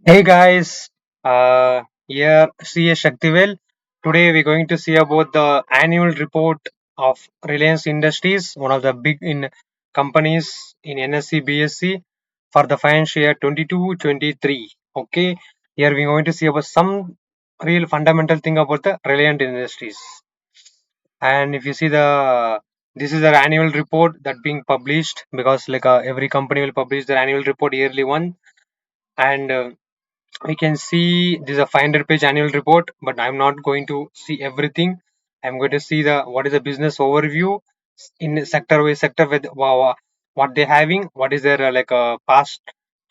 Hey guys, here CA Shaktivel. Today we're going to see about the annual report of Reliance Industries, one of the big in companies in NSC BSC for the financial year 22-23. Okay, here we're going to see about some real fundamental thing about the Reliance Industries. And if you see this is their annual report that being published because every company will publish their annual report yearly one and we can see this is a 500-page annual report, but I'm not going to see everything. I'm going to see the what is the business overview in sector by sector with what they're having, what is their past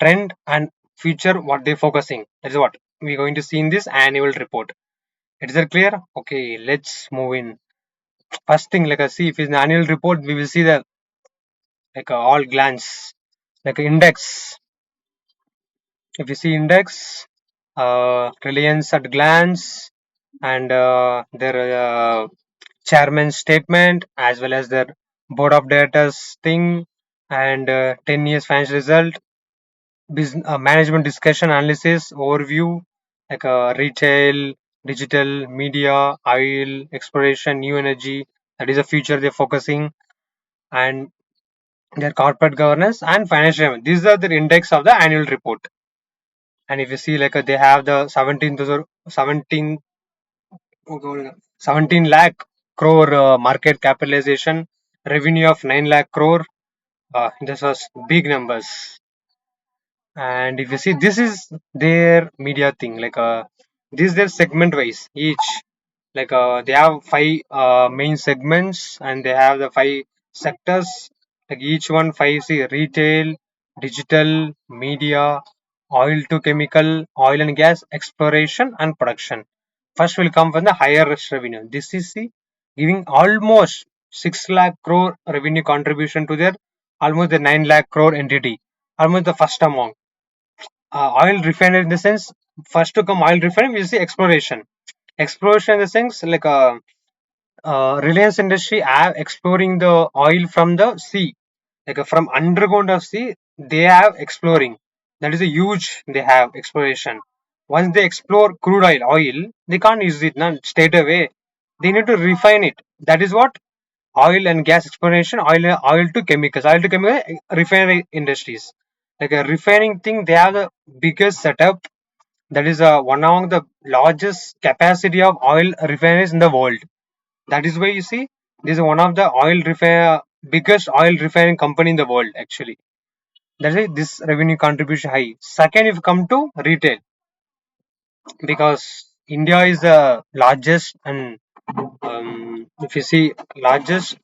trend and future what they're focusing. That's what we're going to see in this annual report. Is that clear? Okay, let's move in. First thing, see if it's an annual report, we will see the all glance index. If you see index, Reliance at glance, and their chairman's statement, as well as their board of directors thing, and 10 years financial result, business, management discussion analysis overview, retail, digital, media, oil, exploration, new energy. That is the future they're focusing, and their corporate governance and financial. These are the index of the annual report. And if you see they have the 17 lakh crore market capitalization, revenue of 9 lakh crore. This was big numbers. And if you see, this is their media thing, this is their segment wise each, they have five main segments and they have the five sectors, each one five. See, retail, digital, media, oil to chemical, oil and gas, exploration and production. First will come from the higher revenue. This is the giving almost 6 lakh crore revenue contribution to their almost the 9 lakh crore entity, almost the first amount. Oil refinery in the sense, first to come oil refinery, we'll see exploration. Exploration in the sense, Reliance Industry are exploring the oil from the sea, from underground of sea, they have exploring. That is a huge, they have exploration. Once they explore crude oil, they can't use it none straight away. They need to refine it. That is what oil and gas exploration, oil to chemicals, oil to chemical refinery industries. Like a refining thing, they have the biggest setup. That is one among the largest capacity of oil refineries in the world. That is why you see this is one of the biggest oil refining company in the world actually. That's why this revenue contribution high. Second, if you come to retail, because India is the largest and if you see largest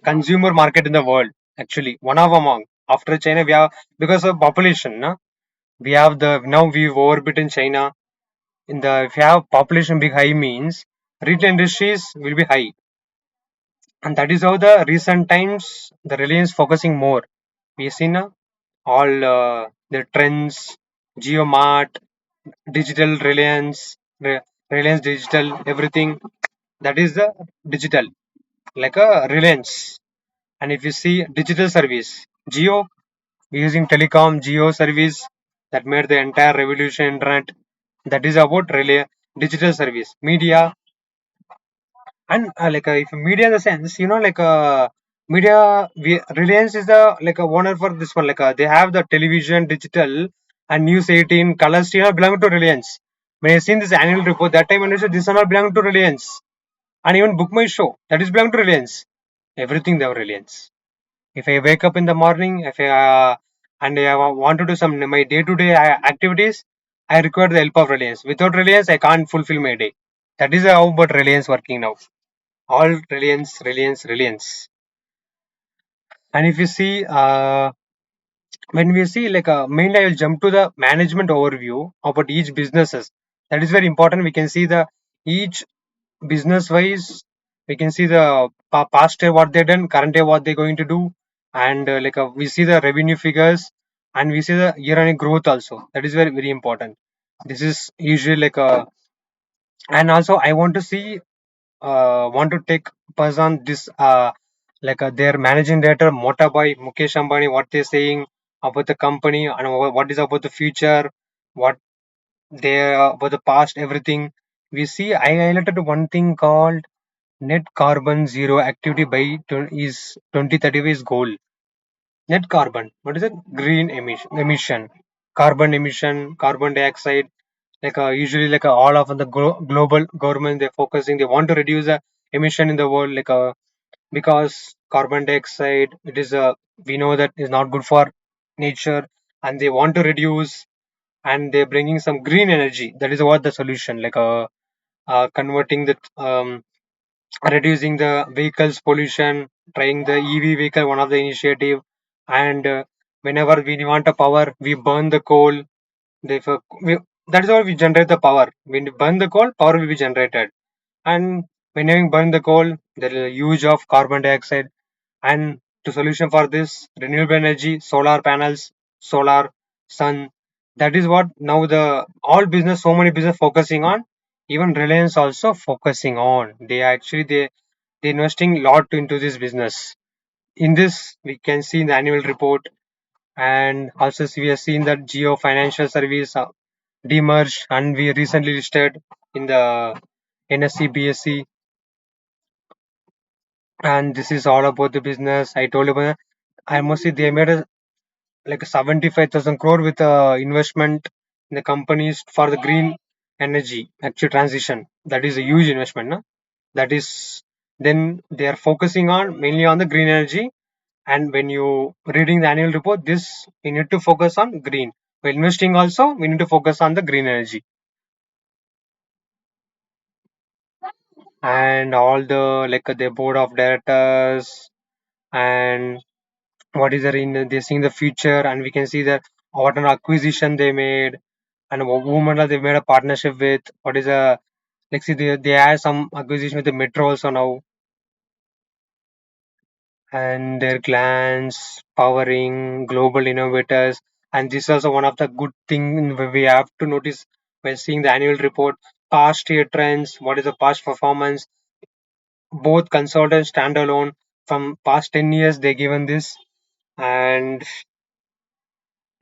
consumer market in the world, actually one of among after China we have, because of population, no? We have the now we've overbitten China. In the if you have population big high means retail industries will be high, and that is how the recent times the Reliance focusing more. We have seen all the trends, GeoMart, digital Reliance, Reliance Digital, everything that is the digital, like a Reliance. And if you see digital service, Geo, using telecom, Geo service that made the entire revolution internet. That is about digital service, media, and if media in the sense, media, Reliance is the owner for this one. They have the television, digital, and news 18 colors. Belong to Reliance. When I seen this annual report, that time I understood this one all belong to Reliance, and even book my show that is belong to Reliance. Everything they have Reliance. If I wake up in the morning, if I and I want to do some my day-to-day activities, I require the help of Reliance. Without Reliance, I can't fulfill my day. That is how but Reliance working now. All Reliance, Reliance, Reliance. And if you see, when we see mainly, I will jump to the management overview about each businesses. That is very important. We can see the each business wise. We can see the past year what they done, current year what they're going to do, and we see the revenue figures, and we see the year-on-year growth also. That is very very important. This is usually and also I want to see want to take person this their managing director Motabai Mukesh Ambani what they're saying, about the company and what is about the future, what they about the past, everything. We see I highlighted one thing called net carbon zero activity by is 2030 is goal. Net carbon. What is it? Green emission, carbon emission, carbon dioxide. Like usually, like all of the global government, they're focusing. They want to reduce the emission in the world, like because carbon dioxide, it is we know that is not good for nature, and they want to reduce, and they're bringing some green energy. That is what the solution, like converting the reducing the vehicles pollution, trying the EV vehicle, one of the initiative, and whenever we want a power, we burn the coal. Therefore, that is how we generate the power. When we burn the coal, power will be generated. And when you burn the coal, there is a huge of carbon dioxide. And the solution for this, renewable energy, solar panels, solar, sun. That is what now the all business, so many business focusing on. Even Reliance also focusing on. They investing a lot into this business. In this, we can see in the annual report, and also we have seen that Geo Financial Service demerged, and we recently listed in the NSE BSE, and this is all about the business. I told you about. I must say they made a like 75,000 crore with investment in the companies for the green energy actual transition. That is a huge investment, no? That is then they are focusing on mainly on the green energy. And when you reading the annual report, this we need to focus on green. While investing also, we need to focus on the green energy and all the like the board of directors and what is there in they seeing the future, and we can see that what an acquisition they made and women they made a partnership with. What is a like see they had some acquisition with the metro also now, and their glance powering global innovators. And this is also one of the good thing we have to notice when seeing the annual report. Past year trends, what is the past performance, both consultants standalone from past 10 years they given this. And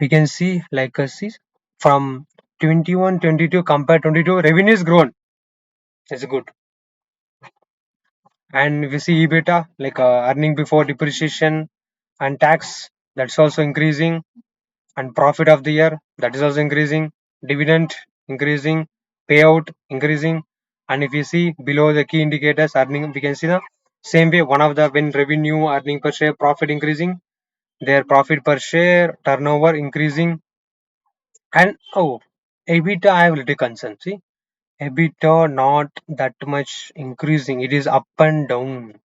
we can see like see from 21 22 compared 22 revenue is grown. That's good. And we see EBITDA like earning before depreciation and tax, that's also increasing. And profit of the year, that is also increasing. Dividend increasing, payout increasing. And if you see below the key indicators earning, we can see the same way one of the when revenue, earning per share, profit increasing, their profit per share, turnover increasing. And EBITDA I have little concern. See, EBITDA not that much increasing. It is up and down.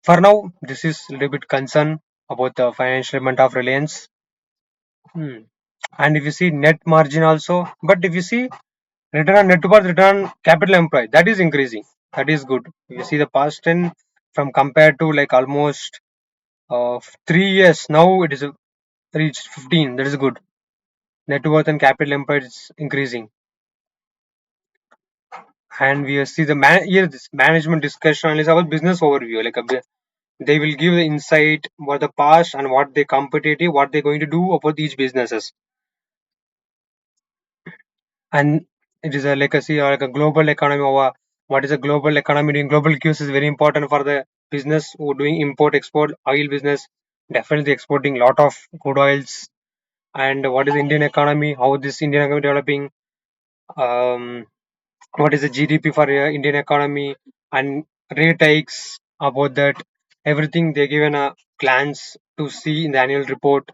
For now, this is a little bit concern about the financial element of Reliance. Hmm. And if you see net margin also, but if you see return on net worth, return on capital employed, that is increasing. That is good. If you see the past 10 from compared to like almost 3 years now, it is reached 15. That is good. Net worth and capital employed is increasing. And we see the here this management discussion is our business overview. Like they will give the insight what the past and what they competitive, what they're going to do about each businesses. And it is a legacy or like a global economy or what is a global economy doing. Global cues is very important for the business who doing import export oil business, definitely exporting lot of crude oils. And what is the Indian economy, how this Indian economy developing, um, what is the GDP for Indian economy, and rate hikes about that, everything they given a glance to see in the annual report.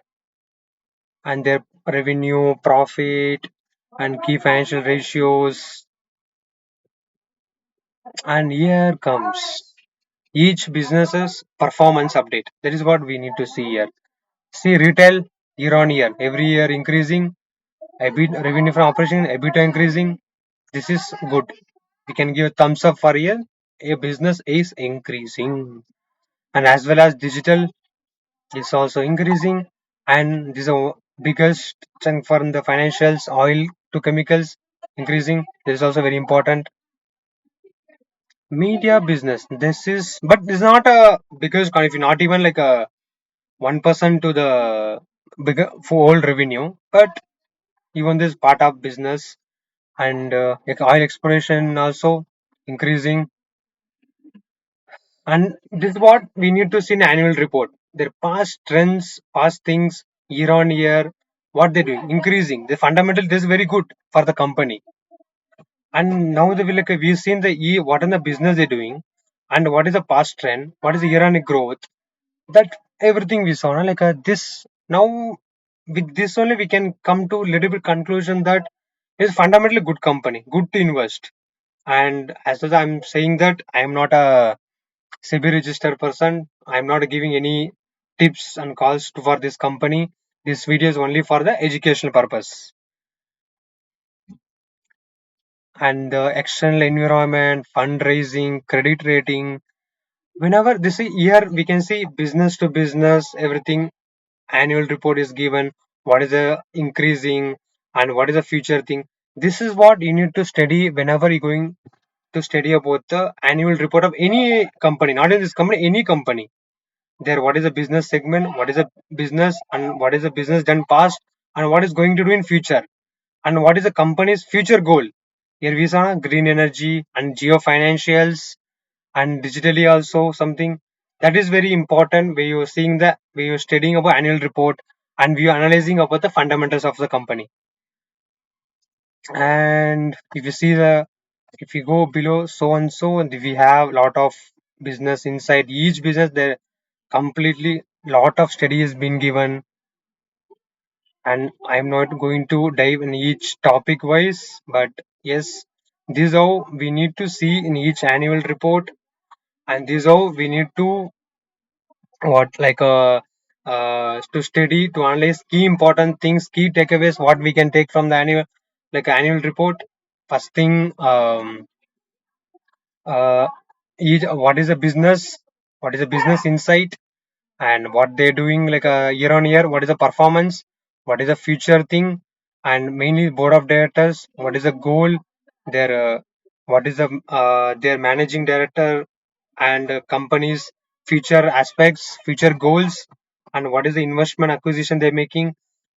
And their revenue, profit, and key financial ratios. And here comes each business's performance update. That is what we need to see here. See retail year on year, every year increasing. EBIT, revenue from operation, EBITDA increasing. This is good. We can give a thumbs up for here. A business is increasing, and as well as digital is also increasing. And this is the biggest chunk from the financials, oil to chemicals increasing. This is also very important. Media business. This is, but this is not a biggest. If not even like a 1% to the bigger for old revenue, but even this part of business and like oil exploration also increasing. And this is what we need to see in annual report. Their past trends, past things, year on year, what they're doing, increasing. The fundamental, this is very good for the company. And now the like we've seen the what in the business they're doing, and what is the past trend, what is the year on growth. That everything we saw, no? Like this now with this only we can come to little bit conclusion that it's fundamentally good company, good to invest. And as I'm saying that I am not a SEBI registered person. I'm not giving any tips and calls for this company. This video is only for the educational purpose. And the external environment, fundraising, credit rating. Whenever this year we can see business to business, everything annual report is given. What is the increasing and what is the future thing? This is what you need to study whenever you're going to study about the annual report of any company, not in this company, any company there. What is the business segment, what is the business, and what is the business done past, and what is going to do in future, and what is the company's future goal. Here we saw green energy and geo financials and digitally also something that is very important where you're seeing the where you're studying about annual report and we are analyzing about the fundamentals of the company. And if you see the if you go below so and so, and we have lot of business inside each business there completely lot of study has been given. And I'm not going to dive in each topic wise, but yes, this is how we need to see in each annual report, and this is how we need to what like to study to analyze key important things, key takeaways what we can take from the annual like annual report. First thing, uh, what is a business, what is a business insight, and what they're doing like a year on year, what is the performance, what is the future thing, and mainly board of directors, what is the goal, their what is the their managing director and company's future aspects, future goals, and what is the investment acquisition they're making.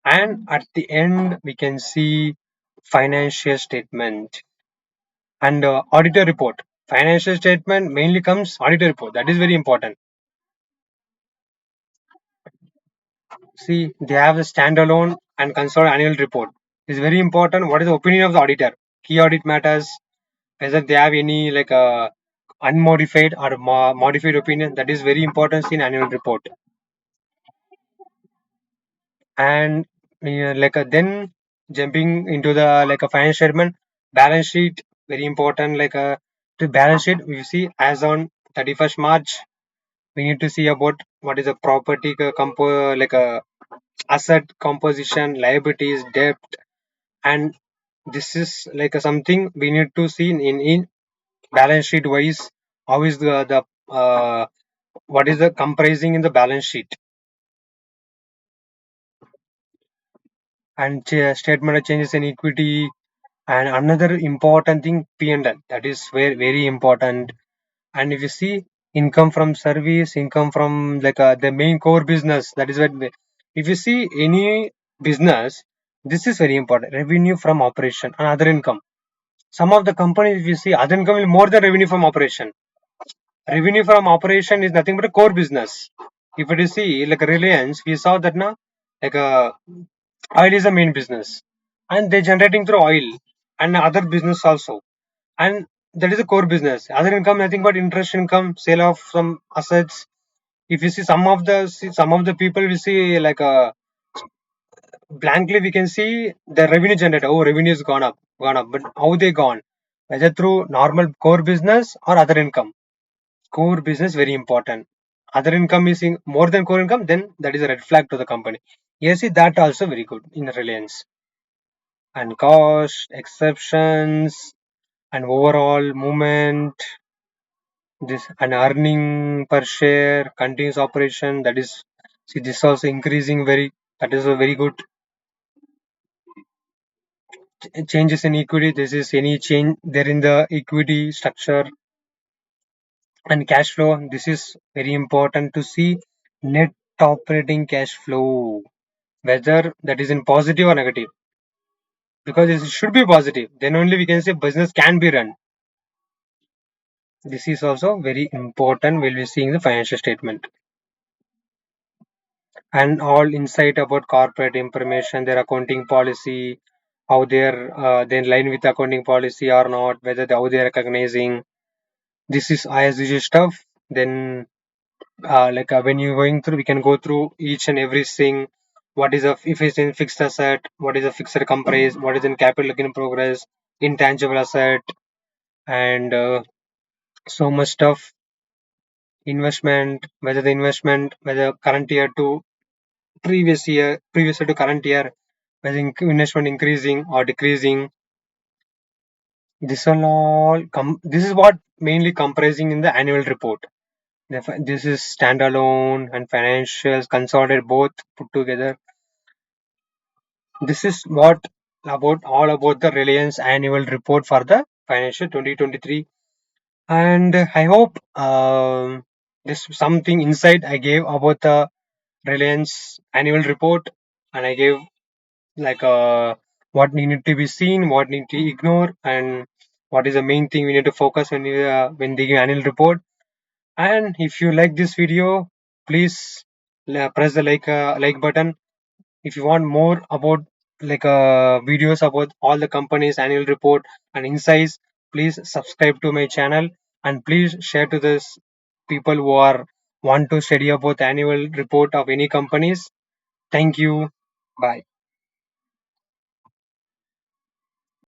And at the end we can see financial statement and auditor report. Financial statement mainly comes auditor report, that is very important. See, they have the standalone and consolidated annual report. It's very important. What is the opinion of the auditor? Key audit matters. Whether they have any like unmodified or modified opinion, that is very important in annual report. And then jumping into the like a financial statement, balance sheet very important. The balance sheet we see as on 31st March. We need to see about what is the property asset composition, liabilities, debt, and this is like something we need to see in balance sheet wise. How is the what is the comprising in the balance sheet, and statement of changes in equity. And another important thing, P&L, that is very important. And if you see income from service, income from the main core business, that is what if you see any business, this is very important. Revenue from operation and other income. Some of the companies, if you see, other income will more than revenue from operation. Revenue from operation is nothing but a core business. If you see, like Reliance, we saw that now, like oil is the main business, and they generating through oil and other business also, and that is a core business. Other income, nothing but interest income, sale of some assets. If you see some of the people, we see blankly we can see the revenue generated. Oh, revenue is gone up. But how they gone? Whether through normal core business or other income. Core business very important. Other income is more than core income, then that is a red flag to the company. Yes, see that also very good in Reliance. And cost, exceptions, and overall movement, this and earning per share, continuous operation. That is, see this also increasing very. That is a very good changes in equity. This is any change there in the equity structure and cash flow. This is very important to see net operating cash flow. whether that is in positive or negative, because it should be positive, then only we can say business can be run. This is also very important when we're seeing the financial statement. And all insight about corporate information, their accounting policy, how they line with accounting policy or not, whether how they are recognizing. This is as usual stuff. Then when you're going through, we can go through each and everything. What is a if it's in fixed asset, what is a fixed comprise, what is in capital in progress, intangible asset, and so much stuff. Investment, whether the investment, whether current year to previous year to current year, whether investment increasing or decreasing. This is what mainly comprising in the annual report. This is standalone and financials consolidated both put together. This is what about all about the Reliance annual report for the financial 2023. And I hope this something insight I gave about the Reliance annual report, and I gave like what need to be seen, what need to ignore, and what is the main thing we need to focus when they give annual report. And if you like this video, please press the like button. If you want more about videos about all the companies annual report and insights, please subscribe to my channel, and please share to this people who are want to study about the annual report of any companies. Thank you. Bye.